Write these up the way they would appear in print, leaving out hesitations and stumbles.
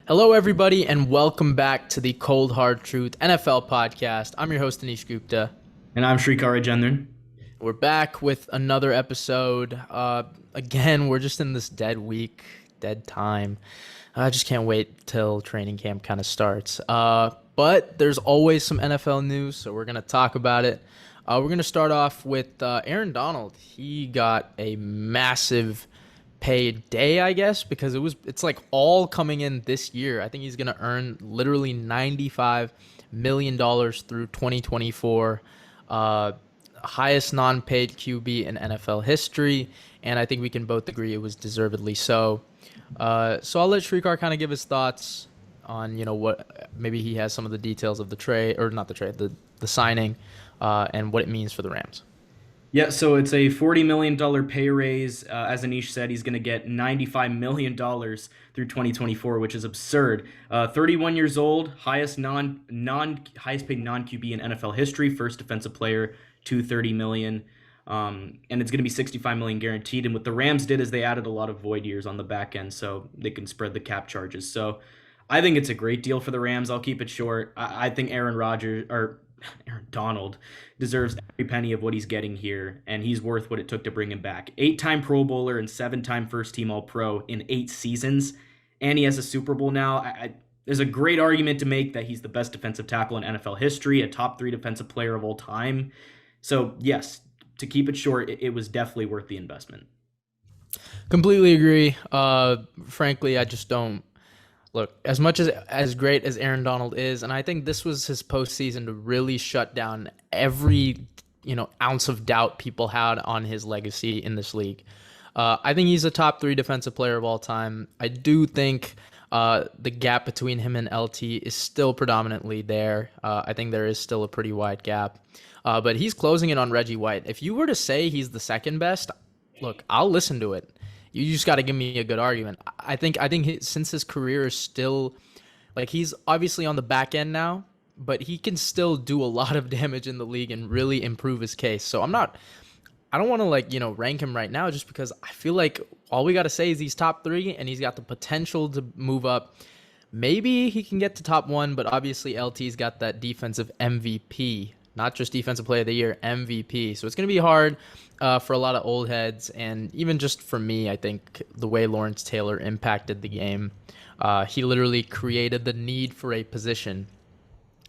Hello, everybody, and welcome back to the Cold Hard Truth NFL podcast. I'm your host, Anish Gupta. And I'm Srikar Rajendran. We're back with another episode. Again, we're just in this dead week, dead time. I just can't wait till training camp kind of starts. But there's always some NFL news, so we're going to talk about it. We're going to start off with Aaron Donald. He got a massive paid day, I guess, because it's like all coming in this year. I think he's going to earn literally $95 million through 2024. Highest non-paid QB in NFL history, and I think we can both agree it was deservedly so. So I'll let Srikar kind of give his thoughts on, what maybe he has some of the details of the trade, or not the trade, the signing, and what it means for the Rams. Yeah, so it's a $40 million pay raise. As Anish said, he's going to get $95 million through 2024, which is absurd. 31 years old, highest paid non-QB in NFL history, first defensive player to $30 million. And it's going to be $65 million guaranteed. And what the Rams did is they added a lot of void years on the back end so they can spread the cap charges. So I think it's a great deal for the Rams. I'll keep it short. I think Aaron Donald deserves every penny of what he's getting here, and he's worth what it took to bring him back. 8-time Pro Bowler and 7-time first-team All-Pro in 8 seasons, and he has a Super Bowl now. There's a great argument to make that he's the best defensive tackle in NFL history, a top 3 defensive player of all time. So, yes, to keep it short, it was definitely worth the investment. Completely agree. Frankly, I just don't. Look, as much as great as Aaron Donald is, and I think this was his postseason to really shut down every ounce of doubt people had on his legacy in this league. I think he's a top 3 defensive player of all time. I do think the gap between him and LT is still predominantly there. I think there is still a pretty wide gap, but he's closing it on Reggie White. If you were to say he's the second best, look, I'll listen to it. You just got to give me a good argument. I think since his career is still, like, he's obviously on the back end now, but he can still do a lot of damage in the league and really improve his case. So I don't want to rank him right now just because I feel like all we got to say is he's top 3 and he's got the potential to move up. Maybe he can get to top 1, but obviously LT's got that defensive MVP, not just defensive player of the year, MVP. So it's going to be hard for a lot of old heads, and even just for me, I think the way Lawrence Taylor impacted the game, he literally created the need for a position.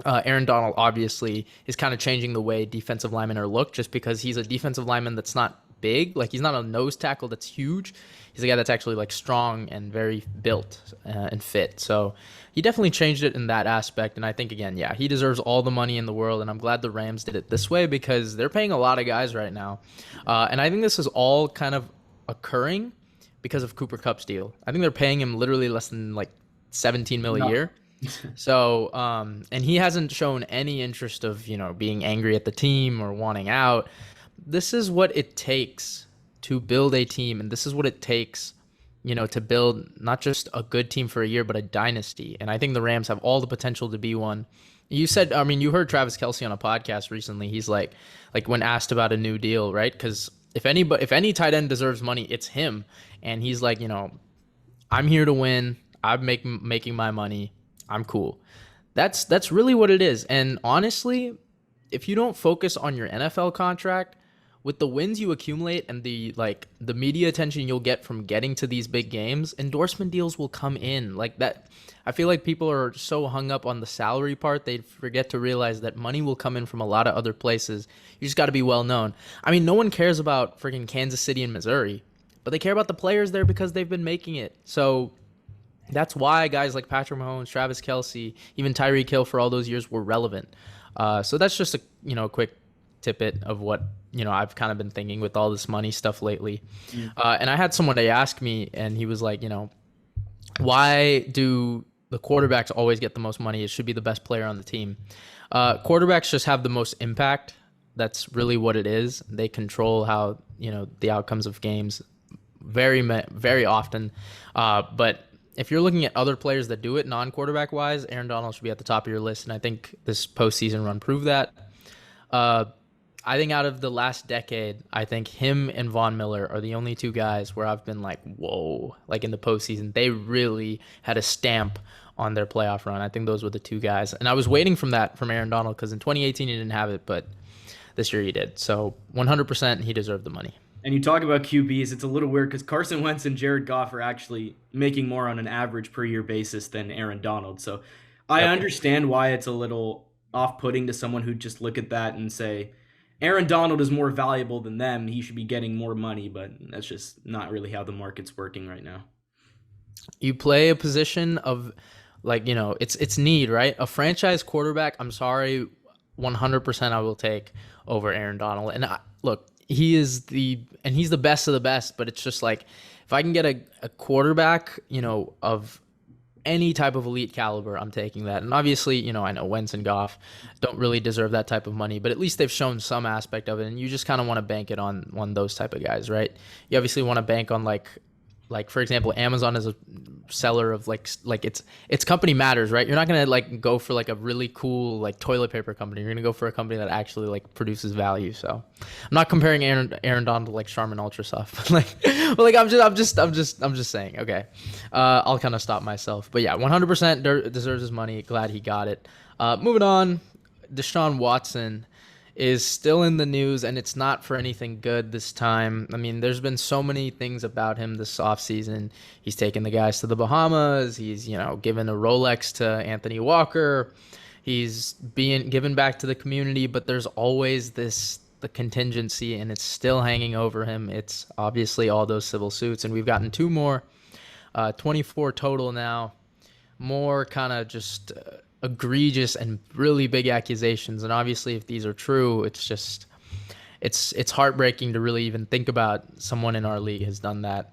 Aaron Donald obviously is kind of changing the way defensive linemen are looked just because he's a defensive lineman that's not big. Like, he's not a nose tackle that's huge. He's a guy that's actually strong and very built and fit. So he definitely changed it in that aspect. And I think, again, yeah, he deserves all the money in the world. And I'm glad the Rams did it this way because they're paying a lot of guys right now. And I think this is all kind of occurring because of Cooper Kupp's deal. I think they're paying him literally less than $17 million a year. So, and he hasn't shown any interest of, being angry at the team or wanting out. This is what it takes to build a team, and this is what it takes, to build not just a good team for a year, but a dynasty. And I think the Rams have all the potential to be one. You said, you heard Travis Kelce on a podcast recently. He's like when asked about a new deal, right? Because if any tight end deserves money, it's him. And he's like, I'm here to win. I'm making my money. I'm cool. That's really what it is. And honestly, if you don't focus on your NFL contract, with the wins you accumulate and the media attention you'll get from getting to these big games, endorsement deals will come in like that. I feel like people are so hung up on the salary part, they forget to realize that money will come in from a lot of other places. You just got to be well known. No one cares about freaking Kansas City and Missouri, but they care about the players there because they've been making it. So that's why guys like Patrick Mahomes, Travis Kelce, even Tyreek Hill for all those years were relevant. So that's just a quick tidbit of what I've kind of been thinking with all this money stuff lately. And I had someone ask me, and he was like, why do the quarterbacks always get the most money? It should be the best player on the team. Quarterbacks just have the most impact. That's really what it is. They control how the outcomes of games very, very often. But if you're looking at other players that do it non-quarterback wise, Aaron Donald should be at the top of your list. And I think this postseason run proved that. I think out of the last decade, I think him and Von Miller are the only two guys where I've been like, whoa, like in the postseason, they really had a stamp on their playoff run. I think those were the two guys. And I was waiting from Aaron Donald because in 2018 he didn't have it, but this year he did. So 100% he deserved the money. And you talk about QBs, it's a little weird because Carson Wentz and Jared Goff are actually making more on an average per year basis than Aaron Donald. So I understand why it's a little off-putting to someone who just look at that and say, Aaron Donald is more valuable than them. He should be getting more money, but that's just not really how the market's working right now. You play a position of, like, it's need, right? A franchise quarterback, I'm sorry, 100% I will take over Aaron Donald. And look, he's the best of the best, but it's just like, if I can get a quarterback, of any type of elite caliber, I'm taking that. And obviously, I know Wentz and Goff don't really deserve that type of money, but at least they've shown some aspect of it. And you just kind of want to bank it on those type of guys, right? You obviously want to bank on like for example, Amazon is a seller of like its company matters, right? You're not gonna like go for like a really cool like toilet paper company. You're gonna go for a company that actually like produces value. So I'm not comparing Aaron Donald to like Charmin Ultra Soft, but I'm just saying. Okay, I'll kind of stop myself. But yeah, 100% deserves his money. Glad he got it. Moving on, Deshaun Watson is still in the news, and it's not for anything good this time. I mean, there's been so many things about him this offseason. He's taken the guys to the Bahamas. He's, given a Rolex to Anthony Walker. He's being given back to the community, but there's always the contingency, and it's still hanging over him. It's obviously all those civil suits, and we've gotten two more, 24 total now. More kind of just egregious and really big accusations, and obviously if these are true, it's heartbreaking to really even think about someone in our league has done that.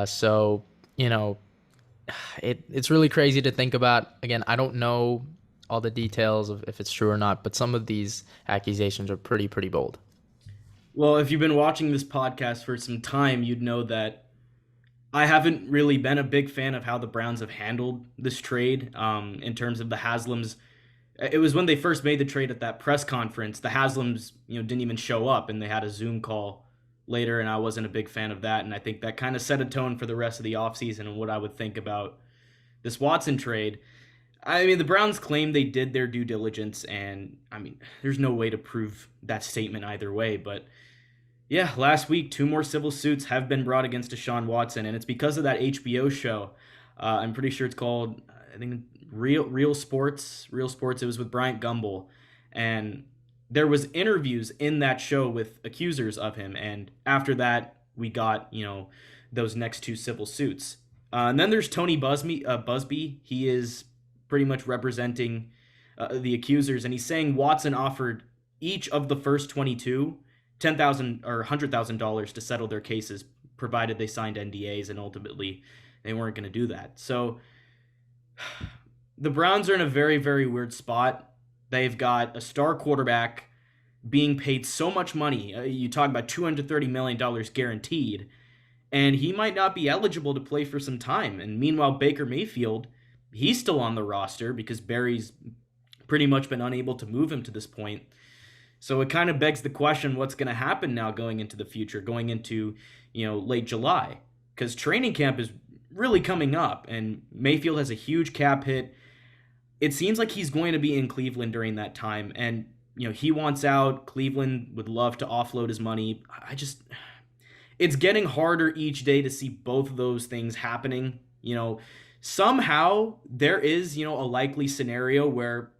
So it's really crazy to think about. Again, I don't know all the details of if it's true or not, but some of these accusations are pretty bold. Well, if you've been watching this podcast for some time, you'd know that I haven't really been a big fan of how the Browns have handled this trade in terms of the Haslams. It was when they first made the trade at that press conference, the Haslams, didn't even show up, and they had a Zoom call later, and I wasn't a big fan of that. And I think that kind of set a tone for the rest of the offseason and what I would think about this Watson trade. I mean, the Browns claim they did their due diligence, and I mean, there's no way to prove that statement either way, but yeah, last week, two more civil suits have been brought against Deshaun Watson, and it's because of that HBO show. I'm pretty sure it's called, I think, Real Sports. Real Sports. It was with Bryant Gumbel, and there was interviews in that show with accusers of him, and after that, we got, those next two civil suits. And then there's Tony Busby. He is pretty much representing the accusers, and he's saying Watson offered each of the first 22 $10,000 or $100,000 to settle their cases, provided they signed NDAs, and ultimately they weren't going to do that. So the Browns are in a very, very weird spot. They've got a star quarterback being paid so much money. You talk about $230 million guaranteed, and he might not be eligible to play for some time. And meanwhile, Baker Mayfield, he's still on the roster because Barry's pretty much been unable to move him to this point. So it kind of begs the question, what's going to happen now going into the future, going into, late July? Because training camp is really coming up, and Mayfield has a huge cap hit. It seems like he's going to be in Cleveland during that time, and, he wants out. Cleveland would love to offload his money. It's getting harder each day to see both of those things happening. Somehow there is, a likely scenario where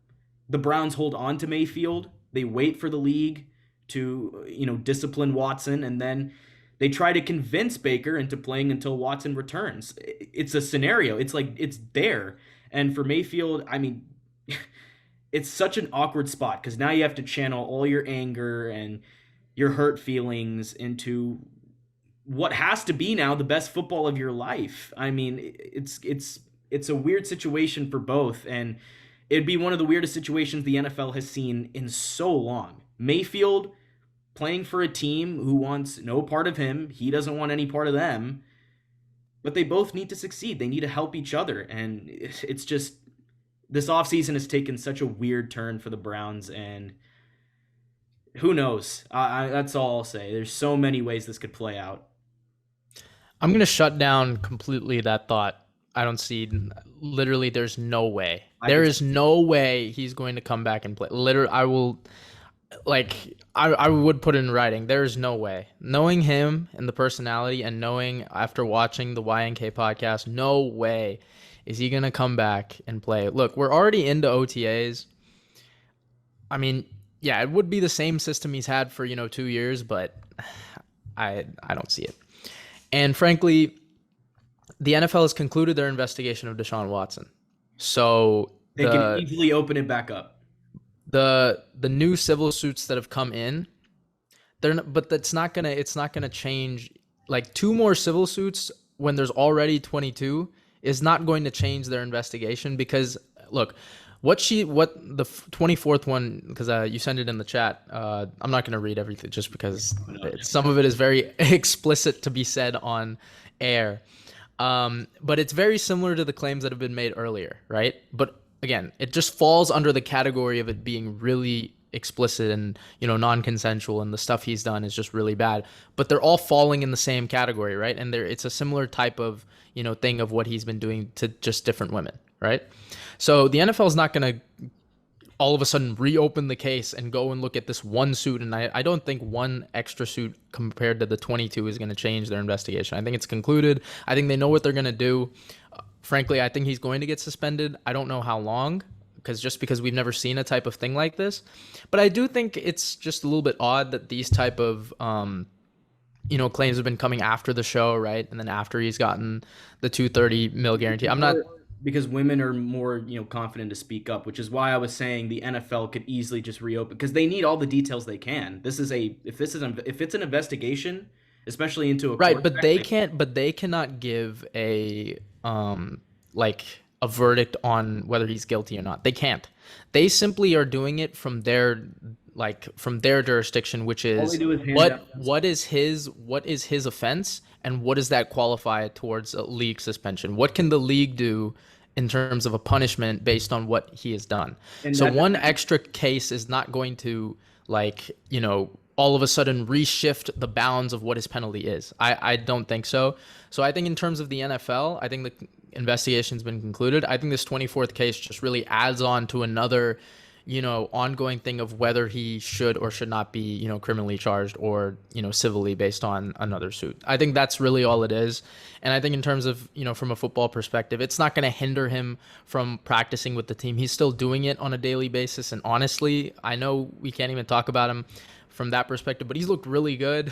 the Browns hold on to Mayfield. They wait for the league to, discipline Watson, and then they try to convince Baker into playing until Watson returns. It's a scenario. It's like it's there. And for Mayfield, I mean, it's such an awkward spot because now you have to channel all your anger and your hurt feelings into what has to be now the best football of your life. I mean, it's a weird situation for both, and it'd be one of the weirdest situations the NFL has seen in so long. Mayfield playing for a team who wants no part of him. He doesn't want any part of them. But they both need to succeed. They need to help each other. And it's just, this offseason has taken such a weird turn for the Browns. And who knows? That's all I'll say. There's so many ways this could play out. I'm going to shut down completely that thought. I don't see. Literally, there's no way. I There could is no way he's going to come back and play. Literally, I will. Like, I would put it in writing. There is no way. Knowing him and the personality, and knowing after watching the YNK podcast, no way is he gonna come back and play. Look, we're already into OTAs. I mean, yeah, it would be the same system he's had for 2 years, but I don't see it. And frankly, the NFL has concluded their investigation of Deshaun Watson. So they can easily open it back up. the new civil suits that have come in, but it's not gonna change. Like, two more civil suits when there's already 22 is not going to change their investigation, because look, what the 24th one, because you sent it in the chat. I'm not gonna read everything just because some of it is very explicit to be said on air. But it's very similar to the claims that have been made earlier, right? But again, it just falls under the category of it being really explicit and non-consensual, and the stuff he's done is just really bad. But they're all falling in the same category, right? And it's a similar type of thing of what he's been doing to just different women, right? So the NFL is not going to all of a sudden reopen the case and go and look at this one suit. And I don't think one extra suit compared to the 22 is going to change their investigation. I think it's concluded. I think they know what they're going to do. Frankly, I think he's going to get suspended. I don't know how long, because we've never seen a type of thing like this. But I do think it's just a little bit odd that these type of claims have been coming after the show, right? And then after he's gotten the $230 million guarantee. I'm not, because women are more confident to speak up, which is why I was saying the NFL could easily just reopen, because they need all the details they can. If it's an investigation, especially into a right, but they cannot give a a verdict on whether he's guilty or not. They can't. They simply are doing it from their jurisdiction, which is what is his offense, and what does that qualify towards a league suspension? What can the league do in terms of a punishment based on what he has done? And so one extra case is not going to all of a sudden reshift the bounds of what his penalty is. I don't think so. So I think in terms of the NFL, I think the investigation's been concluded. I think this 24th case just really adds on to another ongoing thing of whether he should or should not be, criminally charged or, civilly based on another suit. I think that's really all it is. And I think in terms of, from a football perspective, it's not going to hinder him from practicing with the team. He's still doing it on a daily basis. And honestly, I know we can't even talk about him from that perspective, but he's looked really good.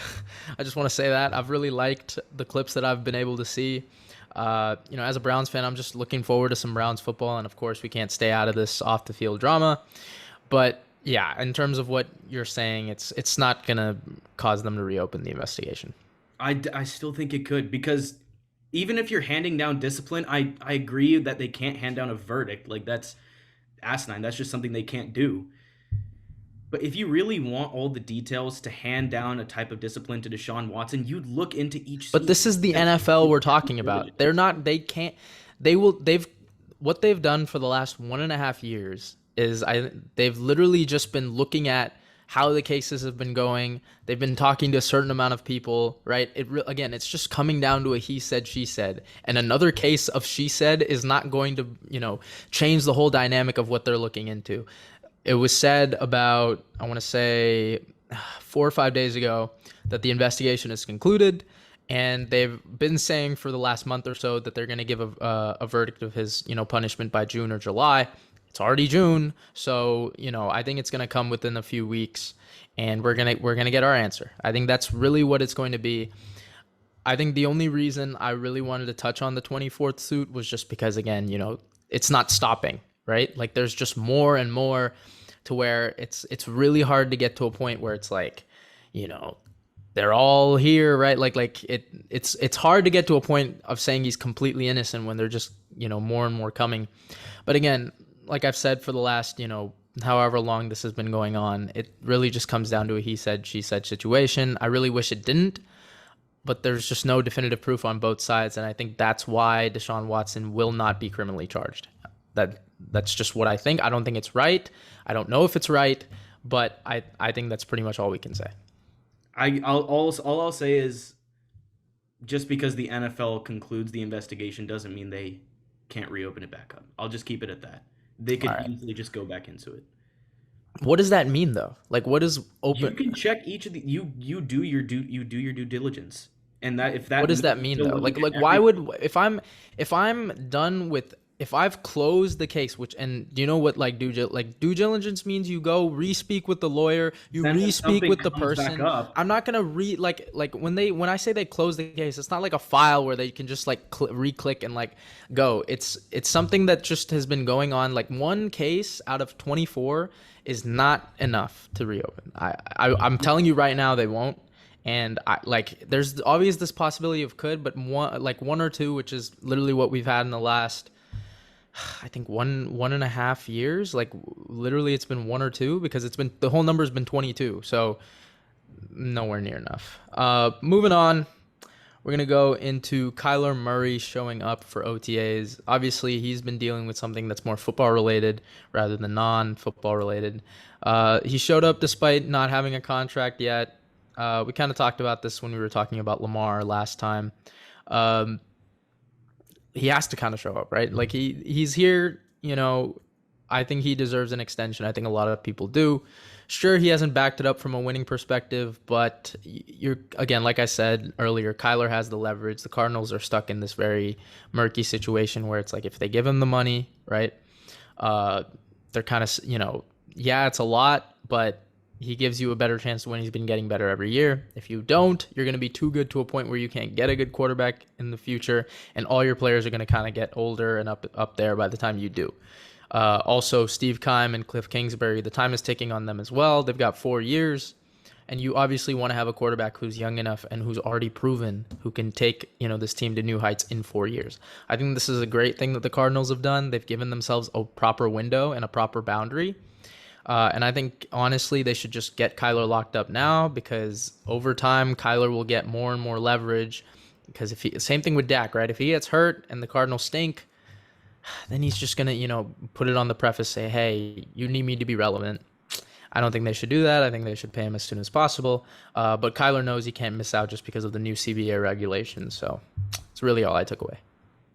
I just want to say that I've really liked the clips that I've been able to see. As a Browns fan, I'm just looking forward to some Browns football. And of course, we can't stay out of this off the field drama. But yeah, in terms of what you're saying, it's not going to cause them to reopen the investigation. I still think it could, because even if you're handing down discipline, I agree that they can't hand down a verdict. Like, that's asinine. That's just something they can't do. But if you really want all the details to hand down a type of discipline to Deshaun Watson, you'd look into each. But this is the NFL we're talking about. What they've done for the last 1.5 years is they've literally just been looking at how the cases have been going. They've been talking to a certain amount of people, right? Again, it's just coming down to a he said, she said. And another case of she said is not going to, change the whole dynamic of what they're looking into. It was said about, I want to say 4 or 5 days ago, that the investigation is concluded, and they've been saying for the last month or so that they're going to give a verdict of his, punishment by June or July. It's already June, so I think it's going to come within a few weeks, and we're gonna get our answer. I think that's really what it's going to be. I think the only reason I really wanted to touch on the 24th suit was just because, again, it's not stopping. Right? Like, there's just more and more to where it's really hard to get to a point where it's like, they're all here, right? It's hard to get to a point of saying he's completely innocent when they're just, more and more coming. But again, like I've said for the last, however long this has been going on, it really just comes down to a he said, she said situation. I really wish it didn't, but there's just no definitive proof on both sides. And I think that's why Deshaun Watson will not be criminally charged. That's just what I think. I don't think it's right. I don't know if it's right, but I think that's pretty much all we can say. All I'll say is, just because the NFL concludes the investigation doesn't mean they can't reopen it back up. I'll just keep it at that. They All could right. easily just go back into it. What does that mean though? Like, what is You open? can check each of the you do your due diligence, and that if What that does means that you mean still though? look at Like why every would if I'm done with if I've closed the case, which and do you know what like due diligence means? You go re-speak with the lawyer, you then when re-speak something with the comes back person. up, I'm not gonna like when I say they close the case, it's not like a file where they can just like re-click and like go. It's something that just has been going on. Like one case out of 24 is not enough to reopen. I'm telling you right now, they won't. And I like there's always this possibility of could, but one or two, which is literally what we've had in the last I think 1.5 years. Like literally it's been one or two because it's been the whole number's been 22. So nowhere near enough. Moving on, we're gonna go into Kyler Murray showing up for OTAs. Obviously, he's been dealing with something that's more football related rather than non-football related. He showed up despite not having a contract yet. We kind of talked about this when we were talking about Lamar last time. Um, he has to kind of show up, right? Like he's here, I think he deserves an extension. I think a lot of people do. Sure, he hasn't backed it up from a winning perspective, but you're again, like I said earlier, Kyler has the leverage. The Cardinals are stuck in this very murky situation where it's like if they give him the money, right? They're kind of, yeah, it's a lot, but he gives you a better chance to win. He's been getting better every year. If you don't, you're going to be too good to a point where you can't get a good quarterback in the future, and all your players are going to kind of get older and up there by the time you do. Also, Steve Keim and Cliff Kingsbury, the time is ticking on them as well. They've got 4 years, and you obviously want to have a quarterback who's young enough and who's already proven who can take this team to new heights in 4 years. I think this is a great thing that the Cardinals have done. They've given themselves a proper window and a proper boundary. And I think, honestly, they should just get Kyler locked up now because over time, Kyler will get more and more leverage. Because same thing with Dak, right? If he gets hurt and the Cardinals stink, then he's just going to, put it on the preface, say, hey, you need me to be relevant. I don't think they should do that. I think they should pay him as soon as possible. But Kyler knows he can't miss out just because of the new CBA regulations. So it's really all I took away.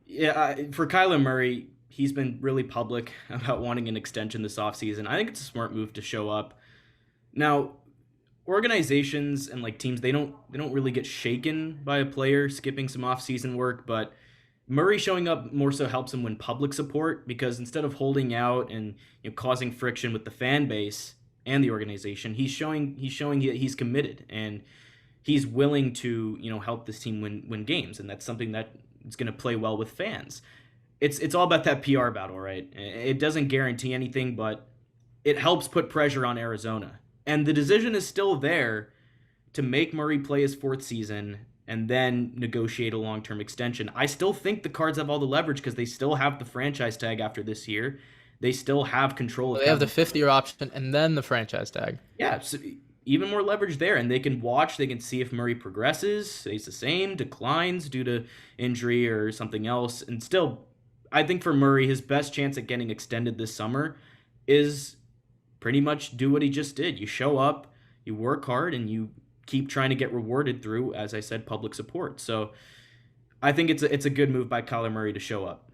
yeah, for Kyler Murray, he's been really public about wanting an extension this offseason. I think it's a smart move to show up. Now, organizations and like teams, they don't really get shaken by a player skipping some offseason work, but Murray showing up more so helps him win public support because instead of holding out and causing friction with the fan base and the organization, he's showing he's committed and he's willing to help this team win games, and that's something that is going to play well with fans. It's all about that PR battle, right? It doesn't guarantee anything, but it helps put pressure on Arizona. And the decision is still there to make Murray play his fourth season and then negotiate a long-term extension. I still think the Cards have all the leverage because they still have the franchise tag after this year. They still have control of They have the having, fifth-year option and then the franchise tag. yeah, so even more leverage there, and they can watch. They can see if Murray progresses, stays the same, declines due to injury or something else, and still, I think for Murray, his best chance at getting extended this summer is pretty much do what he just did. You show up, you work hard, and you keep trying to get rewarded through, as I said, public support. So I think it's a good move by Kyler Murray to show up.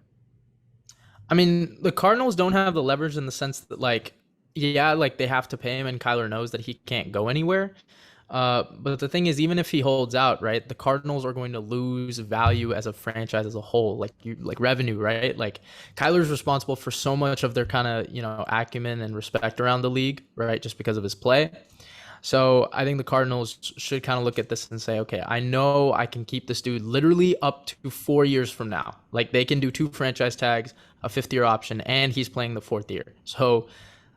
I mean, the Cardinals don't have the leverage in the sense that, like, yeah, like they have to pay him, and Kyler knows that he can't go anywhere. But the thing is, even if he holds out, right, the Cardinals are going to lose value as a franchise as a whole, like revenue, right? Like Kyler's responsible for so much of their kind of acumen and respect around the league, right, just because of his play. So I think the Cardinals should kind of look at this and say, okay, I know I can keep this dude literally up to 4 years from now. Like they can do 2 franchise tags, a fifth-year option, and he's playing the fourth year. So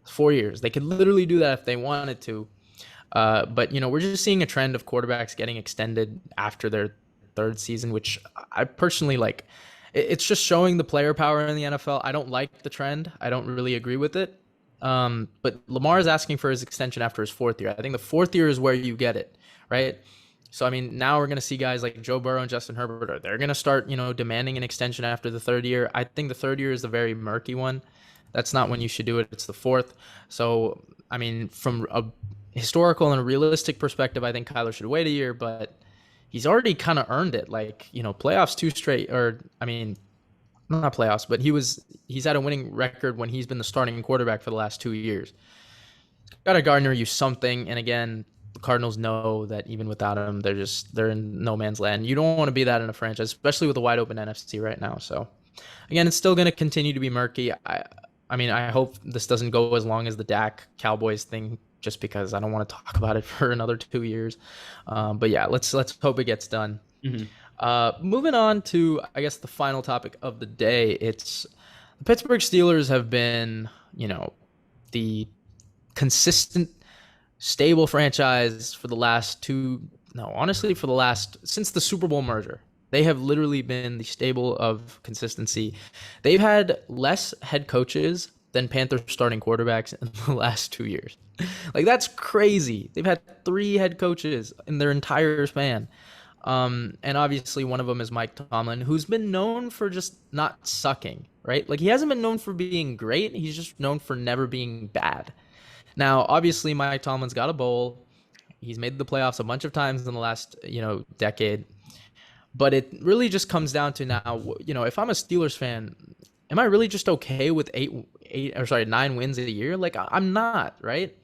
4 years. They could literally do that if they wanted to. But we're just seeing a trend of quarterbacks getting extended after their third season, which I personally like. It's just showing the player power in the NFL. I don't like the trend. I don't really agree with it. But Lamar is asking for his extension after his fourth year. I think the fourth year is where you get it, right? So, I mean, now we're going to see guys like Joe Burrow and Justin Herbert. They're going to start, demanding an extension after the third year. I think the third year is the very murky one. That's not when you should do it. It's the fourth. So, I mean, from a historical and a realistic perspective, I think Kyler should wait a year, but he's already kind of earned it. Like, playoffs 2 straight, or, I mean, not playoffs, but he's had a winning record when he's been the starting quarterback for the last 2 years. Got to garner you something. And again, the Cardinals know that even without him, they're in no man's land. You don't want to be that in a franchise, especially with a wide open NFC right now. So again, it's still going to continue to be murky. I mean, I hope this doesn't go as long as the Dak Cowboys thing, just because I don't want to talk about it for another 2 years. But yeah, let's hope it gets done. Mm-hmm. Moving on to, I guess, the final topic of the day. It's the Pittsburgh Steelers have been, the consistent, stable franchise for the last since the Super Bowl merger. They have literally been the stable of consistency. They've had less head coaches than Panthers starting quarterbacks in the last 2 years. Like, that's crazy. They've had 3 head coaches in their entire span. And obviously one of them is Mike Tomlin, who's been known for just not sucking, right? Like, he hasn't been known for being great. He's just known for never being bad. Now, obviously, Mike Tomlin's got a bowl. He's made the playoffs a bunch of times in the last, decade. But it really just comes down to now, if I'm a Steelers fan, am I really just okay with 9 wins a year? Like, I'm not, right?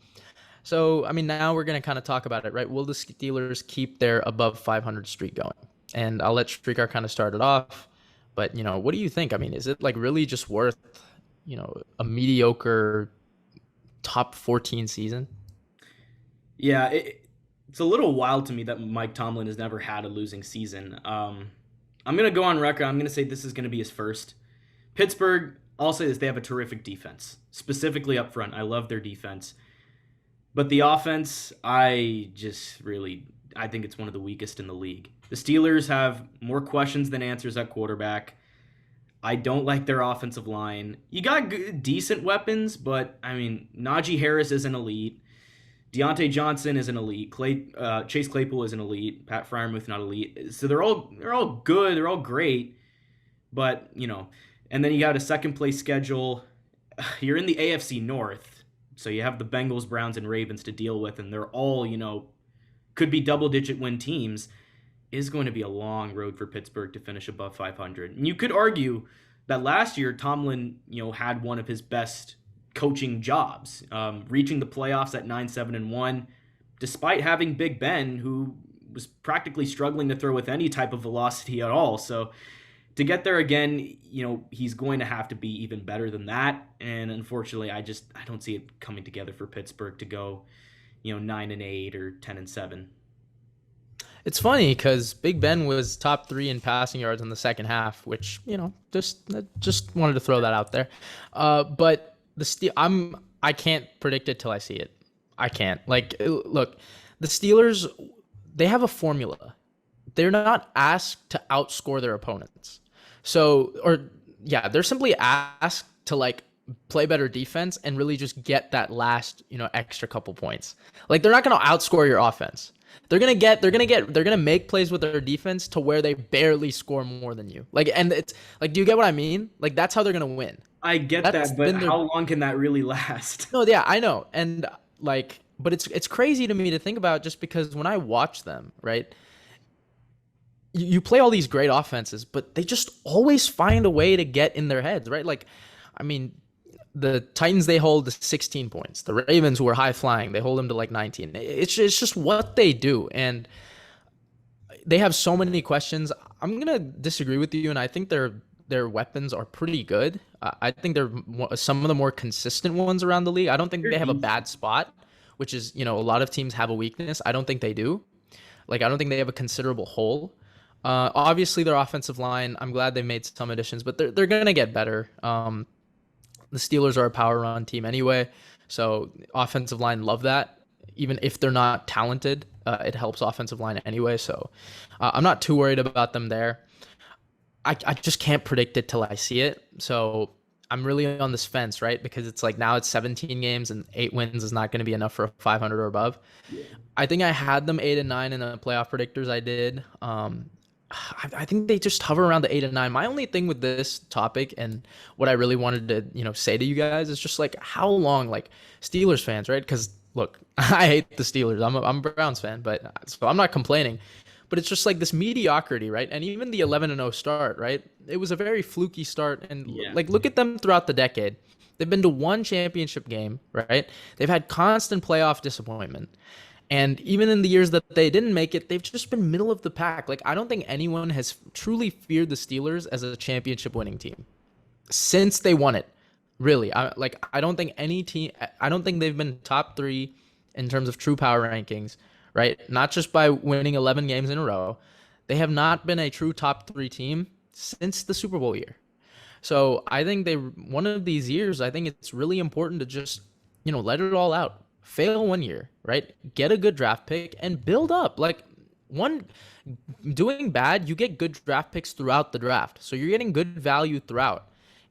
So, I mean, now we're going to kind of talk about it, right? Will the Steelers keep their above 500 streak going? And I'll let Srikar kind of start it off. But, what do you think? I mean, is it like really just worth, a mediocre top 14 season? Yeah, it's a little wild to me that Mike Tomlin has never had a losing season. I'm going to go on record. I'm going to say this is going to be his first. Pittsburgh, I'll say this, they have a terrific defense, specifically up front. I love their defense. But the offense, I think it's one of the weakest in the league. The Steelers have more questions than answers at quarterback. I don't like their offensive line. You got decent weapons, but, I mean, Najee Harris is an elite. Deontay Johnson is an elite. Chase Claypool is an elite. Pat Freiermuth not elite. So they're all good. They're all great. But, and then you got a second place schedule. You're in the AFC North. So you have the Bengals, Browns, and Ravens to deal with, and they're all, could be double-digit win teams. Is going to be a long road for Pittsburgh to finish above 500. And you could argue that last year Tomlin, had one of his best coaching jobs, reaching the playoffs at 9-7-1, despite having Big Ben, who was practically struggling to throw with any type of velocity at all. So to get there again, he's going to have to be even better than that. And unfortunately, I don't see it coming together for Pittsburgh to go, 9-8 or 10-7. It's funny because Big Ben was top 3 in passing yards in the second half, which, just wanted to throw that out there. But I can't predict it till I see it. I can't. Like, look, the Steelers, they have a formula. They're not asked to outscore their opponents. They're simply asked to play better defense and really just get that last, extra couple points. Like, they're not going to outscore your offense. They're gonna make plays with their defense to where they barely score more than you. And it's like, do you get what I mean? Like, that's how they're gonna win. I get that, but how long can that really last? No, yeah, I know, and but it's crazy to me to think about, just because when I watch them, right, you play all these great offenses, but they just always find a way to get in their heads, right? Like, I mean, the Titans, they hold 16 points. The Ravens, who are high flying, they hold them to 19. It's just what they do, and they have so many questions. I'm gonna disagree with you, and I think their weapons are pretty good. I think they're some of the more consistent ones around the league. I don't think they have a bad spot, which is, a lot of teams have a weakness. I don't think they do. I don't think they have a considerable hole. Obviously, their offensive line, I'm glad they made some additions, but they're gonna get better. The Steelers are a power run team anyway, so offensive line love that. Even if they're not talented, it helps offensive line anyway. So I'm not too worried about them there. I just can't predict it till I see it. So I'm really on this fence, right? Because it's now it's 17 games and 8 wins is not going to be enough for 500 or above. Yeah. I think I had them 8-9 in the playoff predictors I did. I think they just hover around the 8-9. My only thing with this topic and what I really wanted to, say to you guys is just how long, Steelers fans, right? Because look, I hate the Steelers. I'm a Browns fan, so I'm not complaining. but it's just like this mediocrity, right? And even the 11-0 start, right? It was a very fluky start. And like, look at them throughout the decade. They've been to one championship game, right? They've had constant playoff disappointment. And even in the years that they didn't make it, they've just been middle of the pack. Like, I don't think anyone has truly feared the Steelers as a championship winning team since they won it. Really. I don't think any team, I don't think they've been top 3 in terms of true power rankings, right? Not just by winning 11 games in a row. They have not been a true top 3 team since the Super Bowl year. So I think one of these years, I think it's really important to just, let it all out. Fail one year, right? Get a good draft pick and build up. Like, doing bad, you get good draft picks throughout the draft. So you're getting good value throughout.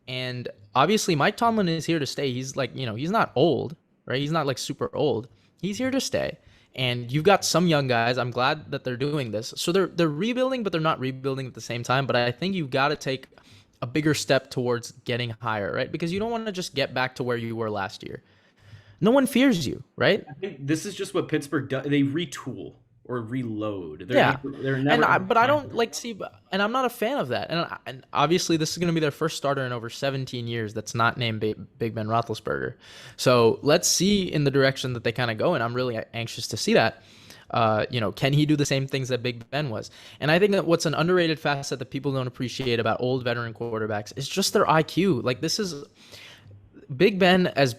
And obviously Mike Tomlin is here to stay. He's like, he's not old, right? He's not like super old. He's here to stay. And you've got some young guys. I'm glad that they're doing this. So they're rebuilding, but they're not rebuilding at the same time. But I think you've got to take a bigger step towards getting higher, right? Because you don't want to just get back to where you were last year. No one fears you, right? I think this is just what Pittsburgh does. They retool or reload. They're never. But I don't and I'm not a fan of that. And obviously, this is going to be their first starter in over 17 years that's not named Big Ben Roethlisberger. So let's see in the direction that they kind of go, and I'm really anxious to see that. Can he do the same things that Big Ben was? And I think that what's an underrated facet that people don't appreciate about old veteran quarterbacks is just their IQ. Like, this is Big Ben, as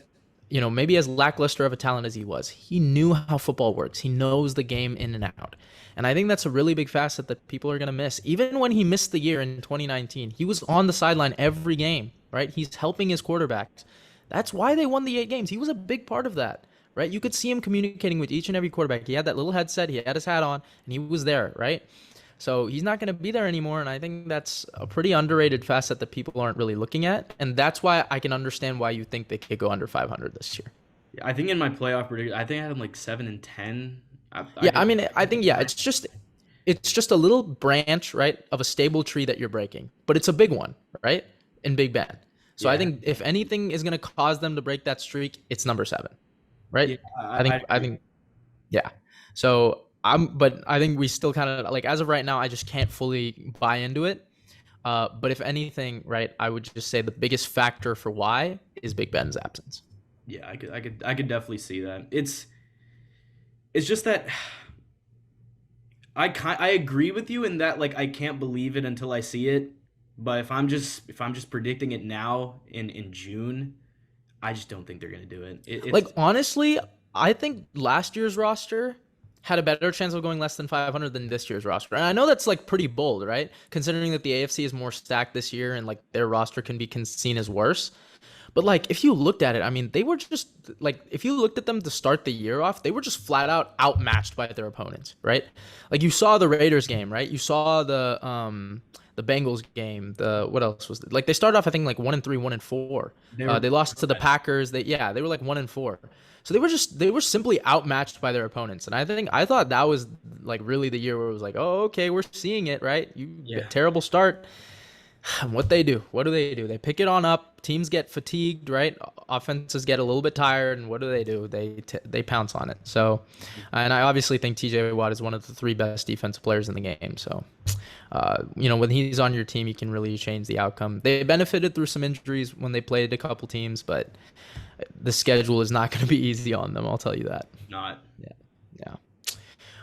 maybe as lackluster of a talent as he was, he knew how football works. He knows the game in and out. And I think that's a really big facet that people are going to miss. Even when he missed the year in 2019, he was on the sideline every game, right? He's helping his quarterbacks. That's why they won the 8 games. He was a big part of that, right? You could see him communicating with each and every quarterback. He had that little headset, he had his hat on, and he was there, right? So he's not going to be there anymore, and I think that's a pretty underrated facet that people aren't really looking at, and that's why I can understand why you think they could go under 500 this year. I think in my playoff prediction, I think I had them like 7-10. I think it's just a little branch, right, of a stable tree that you're breaking, but it's a big one, right, in Big Ben. So I think if anything is going to cause them to break that streak, it's number 7, right? Yeah, I think, yeah. So but I think we still kind of, like, as of right now, I just can't fully buy into it. But if anything, right, I would just say the biggest factor for why is Big Ben's absence. Yeah, I could definitely see that. It's just that I agree with you in that, like, I can't believe it until I see it. But if I'm just predicting it now in June, I just don't think they're gonna do it. Like, honestly, I think last year's roster had a better chance of going less than 500 than this year's roster. And I know that's, like, pretty bold, right? Considering that the AFC is more stacked this year and, like, their roster can be seen as worse. But, like, if you looked at it, I mean, they were just, like, if you looked at them to start the year off, they were just flat out outmatched by their opponents, right? Like, you saw the Raiders game, right? You saw the Bengals game. What else was it? Like, they started off, I think, like 1-3, 1-4. They lost to the Packers. They were like 1-4. So they were simply outmatched by their opponents. And I thought that was, like, really the year where it was like, oh, okay, we're seeing it, right? Terrible start. What do? They pick it on up. Teams get fatigued, right? Offenses get a little bit tired, and what do? They pounce on it. So, and I obviously think TJ Watt is one of the 3 best defensive players in the game. So, when he's on your team, you can really change the outcome. They benefited through some injuries when they played a couple teams, but the schedule is not going to be easy on them. I'll tell you that. Not. Yeah.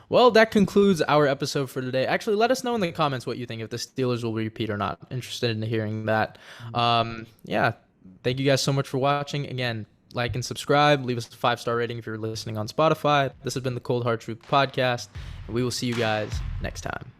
Well, that concludes our episode for today. Actually, let us know in the comments what you think, if the Steelers will repeat or not. Interested in hearing that. Thank you guys so much for watching. Again, like and subscribe. Leave us a 5-star rating if you're listening on Spotify. This has been the Cold Hard Truth Podcast, and we will see you guys next time.